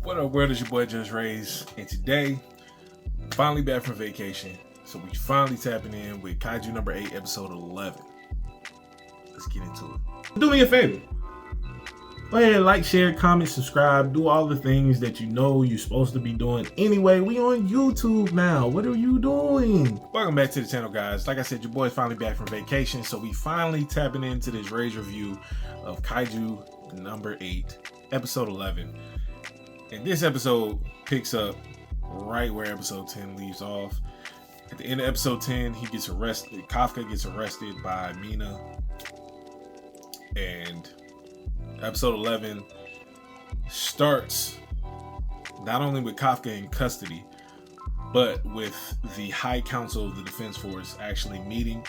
What up, world? It's your boy JusRzd, and today, finally back from vacation, so we finally tapping in with Kaiju number 8, episode 11. Let's get into it. Do me a favor. Go ahead, like, share, comment, subscribe, do all the things that you know you're supposed to be doing. Anyway, we on YouTube now. What are you doing? Welcome back to the channel, guys. Like I said, your boy's finally back from vacation, so we finally tapping into this Rage review of Kaiju number 8, episode 11. And this episode picks up right where episode 10 leaves off. At the end of episode 10, he gets arrested. Kafka gets arrested by Mina. And episode 11 starts not only with Kafka in custody, but with the High Council of the Defense Force actually meeting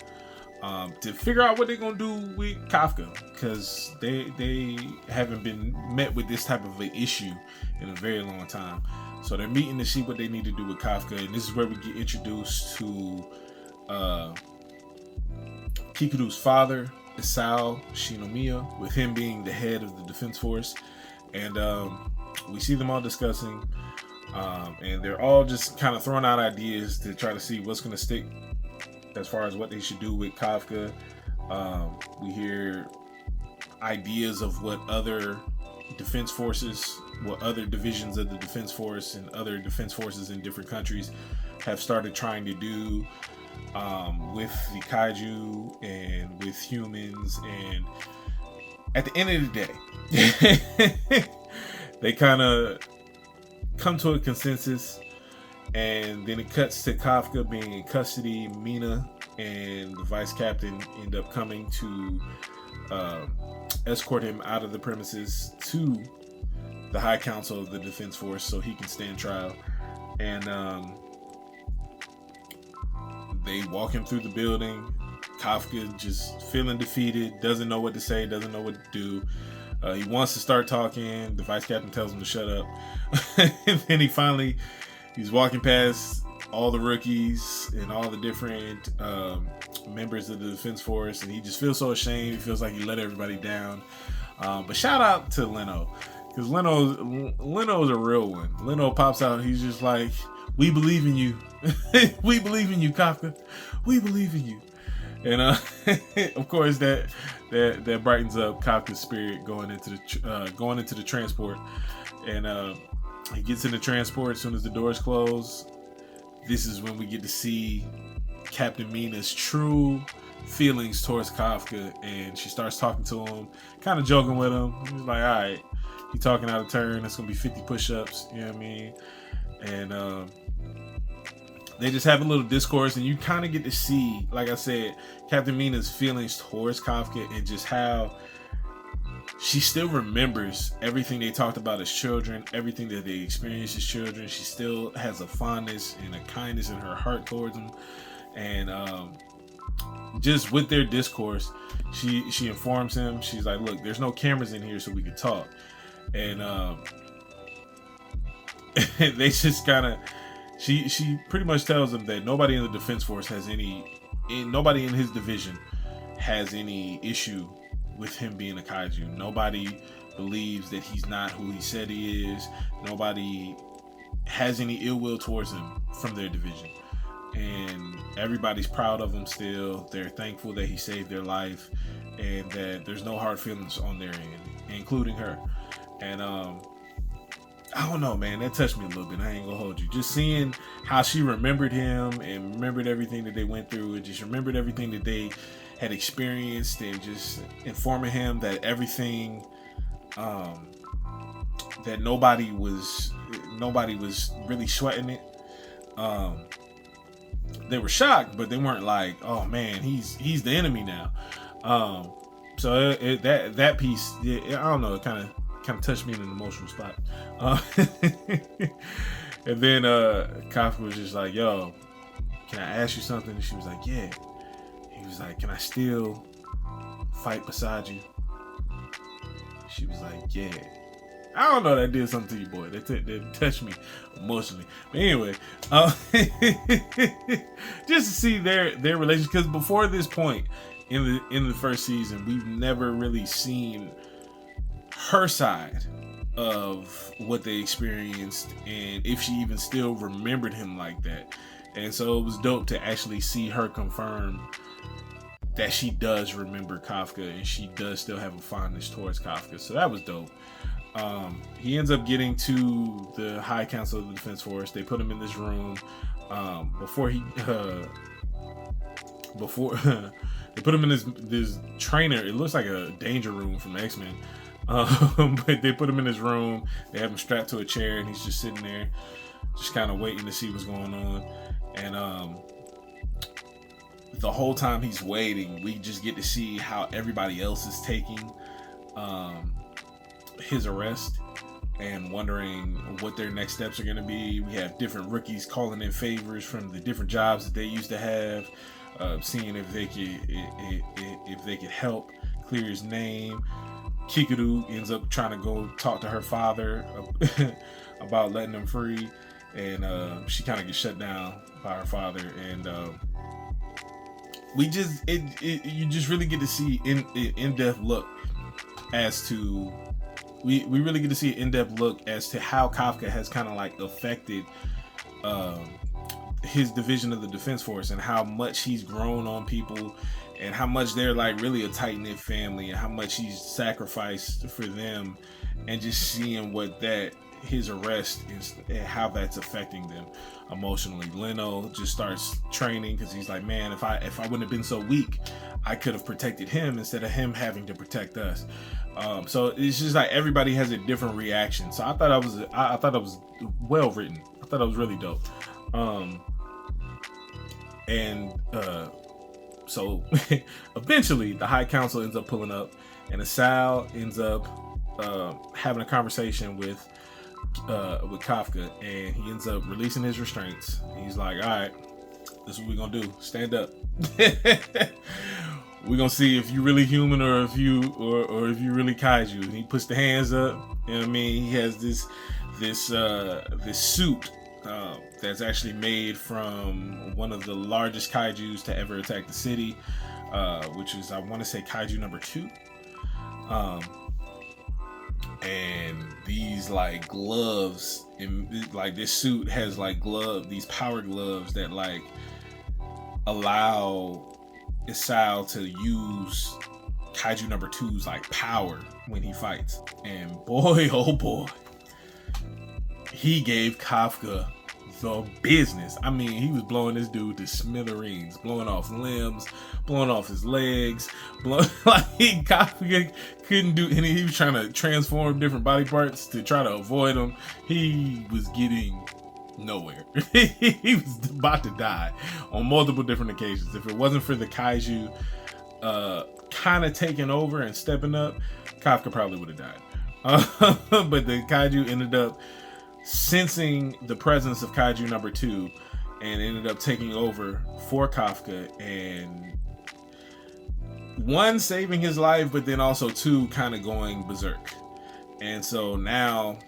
to figure out what they're gonna do with Kafka, because they haven't been met with this type of an issue in a very long time. So they're meeting to see what they need to do with Kafka, and this is where we get introduced to Kikuru's father, Isao Shinomiya, with him being the head of the Defense Force, and we see them all discussing, and they're all just kind of throwing out ideas to try to see what's going to stick as far as what they should do with Kafka. We hear ideas of what other defense forces, what other divisions of the Defense Force and other defense forces in different countries have started trying to do with the Kaiju and with humans. And at the end of the day, they kind of come to a consensus, and then it cuts to Kafka being in custody. Mina and the vice captain end up coming to escort him out of the premises to the High Council of the Defense Force so he can stand trial. And they walk him through the building. Kafka just feeling defeated, doesn't know what to say, doesn't know what to do. He wants to start talking. The vice captain tells him to shut up. And then he's walking past all the rookies and all the different members of the Defense Force, and he just feels so ashamed. He feels like he let everybody down. But shout out to Leno, because Leno's a real one. Leno pops out. He's just like, "We believe in you. We believe in you, Kafka. We believe in you." And of course that brightens up Kafka's spirit going into the transport. And he gets in the transport as soon as the doors close. This is when we get to see Captain Mina's true feelings towards Kafka, and she starts talking to him, kind of joking with him. He's like, "All right, you talking out of turn. It's gonna be 50 push-ups." You know what I mean? And they just have a little discourse, and you kind of get to see, like I said, Captain Mina's feelings towards Kafka, and just how she still remembers everything they talked about as children, everything that they experienced as children. She still has a fondness and a kindness in her heart towards them. And just with their discourse, she informs him. She's like, "Look, there's no cameras in here, so we can talk." And they just kind of, she pretty much tells him that nobody in the Defense Force has nobody in his division has any issue with him being a Kaiju. Nobody believes that he's not who he said he is. Nobody has any ill will towards him from their division. And everybody's proud of him still. They're thankful that he saved their life, and that there's no hard feelings on their end, including her. And I don't know, man, that touched me a little bit. I ain't gonna hold you. Just seeing how she remembered him and remembered everything that they went through, and just remembered everything that they had experienced, and just informing him that everything, that nobody was really sweating it. They were shocked, but they weren't like, "Oh man, he's the enemy now." So that piece, I don't know, it kind of touched me in an emotional spot. And then Kafka was just like, "Yo, can I ask you something?" And she was like, "Yeah." He was like, "Can I still fight beside you?" She was like, "Yeah." I don't know, that did something to you, boy. That touched me emotionally. But anyway, just to see their relationship, because before this point in the first season, we've never really seen her side of what they experienced, and if she even still remembered him like that. And so it was dope to actually see her confirm that she does remember Kafka and she does still have a fondness towards Kafka. So that was dope. He ends up getting to the High Council of the Defense Force. They put him in this room before they put him in this trainer. It looks like a danger room from X-Men. But they put him in his room. They have him strapped to a chair, and he's just sitting there, just kind of waiting to see what's going on. And the whole time he's waiting, we just get to see how everybody else is taking his arrest and wondering what their next steps are going to be. We have different rookies calling in favors from the different jobs that they used to have, seeing if they could help clear his name. Kikuru ends up trying to go talk to her father about letting him free, and she kind of gets shut down by her father. And you just really get to see in-depth look as to we really get to see an in-depth look as to how Kafka has kind of like affected his division of the Defense Force, and how much he's grown on people, and how much they're like really a tight-knit family, and how much he's sacrificed for them, and just seeing what that his arrest is and how that's affecting them emotionally. Leno just starts training because he's like, man, if I wouldn't have been so weak, I could have protected him instead of him having to protect us. So it's just like everybody has a different reaction. So I thought it was well written. I thought it was really dope. So eventually the High Council ends up pulling up, and Asal ends up having a conversation with Kafka, and he ends up releasing his restraints. He's like, all right, this is what we're gonna do. Stand up. We're gonna see if you really human or if you really kaiju. And he puts the hands up. You know what I mean? He has this suit that's actually made from one of the largest kaijus to ever attack the city, which is, I want to say, Kaiju number 2. And these like gloves, and like this suit has like these power gloves that like allow Isao to use Kaiju number 2's like power when he fights. And boy, oh boy, he gave Kafka the business. I mean, he was blowing this dude to smithereens, blowing off limbs, blowing off his legs, Kafka couldn't do any. He was trying to transform different body parts to try to avoid him. He was getting nowhere. He was about to die on multiple different occasions. If it wasn't for the kaiju kind of taking over and stepping up, Kafka probably would have died. But the kaiju ended up sensing the presence of Kaiju number 2 and ended up taking over for Kafka, and 1, saving his life, but then also 2, kind of going berserk. And so now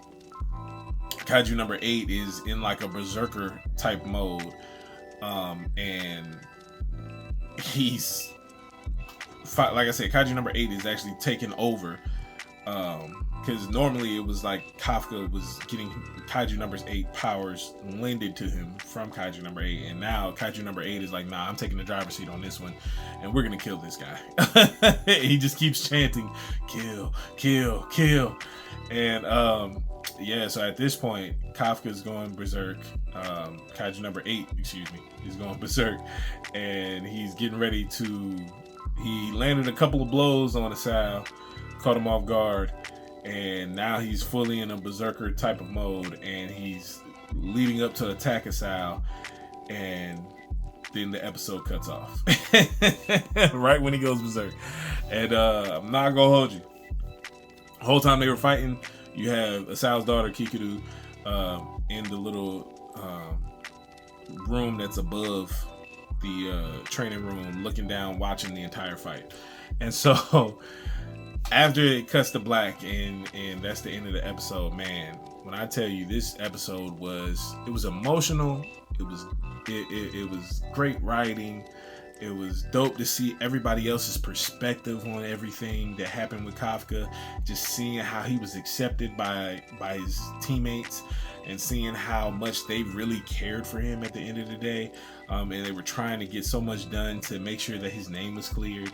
Kaiju number 8 is in like a berserker type mode, and he's, like I said, Kaiju number 8 is actually taking over, because normally it was like Kafka was getting Kaiju number 8 powers lended to him from Kaiju number 8, and now Kaiju number 8 is like, nah, I'm taking the driver's seat on this one, and we're gonna kill this guy. He just keeps chanting, kill, kill, kill. And yeah, so at this point, Kafka's going berserk. Kaiju number 8, he's going berserk, and he's getting ready to. He landed a couple of blows on Asal, caught him off guard, and now he's fully in a berserker type of mode, and he's leading up to attack Asal, and then the episode cuts off right when he goes berserk. And I'm not gonna hold you. The whole time they were fighting, you have Asal's daughter Kikuru in the little room that's above the training room, looking down, watching the entire fight. And so after it cuts to black, and that's the end of the episode, man, when I tell you, this episode was emotional. It was great writing, It was dope to see everybody else's perspective on everything that happened with Kafka. Just seeing how he was accepted by his teammates, and seeing how much they really cared for him at the end of the day. And they were trying to get so much done to make sure that his name was cleared.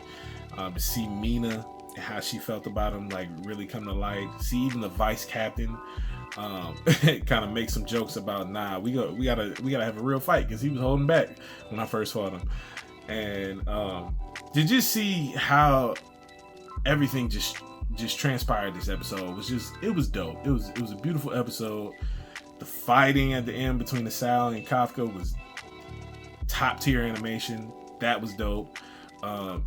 To see Mina and how she felt about him, like, really come to light. See even the vice captain kind of make some jokes about, nah, we gotta have a real fight, because he was holding back when I first fought him. And did you see how everything just transpired this episode? It was dope. It was a beautiful episode. The fighting at the end between the Sal and Kafka was top tier animation. That was dope.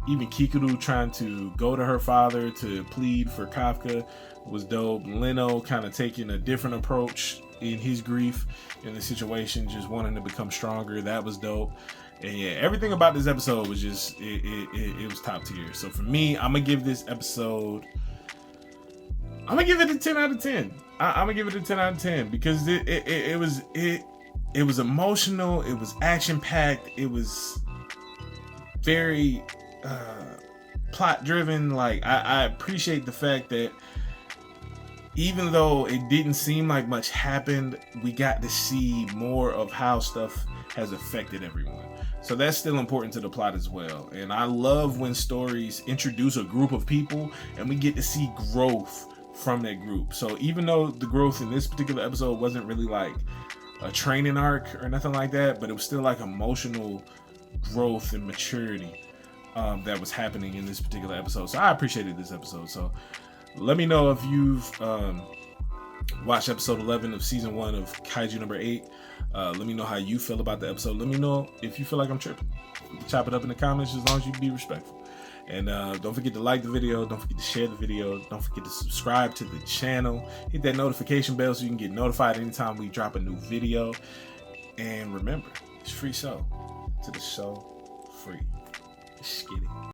Even Kikuru trying to go to her father to plead for Kafka was dope. Leno kind of taking a different approach in his grief in the situation, just wanting to become stronger. That was dope. And yeah, everything about this episode was just it was top tier. So for me, I'm gonna give this episode, I'm gonna give it a 10 out of 10. I'm gonna give it a 10 out of 10 because it was emotional. It was action packed. It was very plot driven. Like, I appreciate the fact that even though it didn't seem like much happened, we got to see more of how stuff has affected everyone. So that's still important to the plot as well. And I love when stories introduce a group of people and we get to see growth from that group. So even though the growth in this particular episode wasn't really like a training arc or nothing like that, but it was still like emotional growth and maturity that was happening in this particular episode. So I appreciated this episode. So let me know if you've watched episode 11 of season 1 of Kaiju number 8. Let me know how you feel about the episode. Let me know if you feel like I'm tripping. Chop it up in the comments, as long as you be respectful. And don't forget to like the video. Don't forget to share the video. Don't forget to subscribe to the channel. Hit that notification bell so you can get notified anytime we drop a new video. And remember, it's FreeSoul. To the soul free. Let's get it.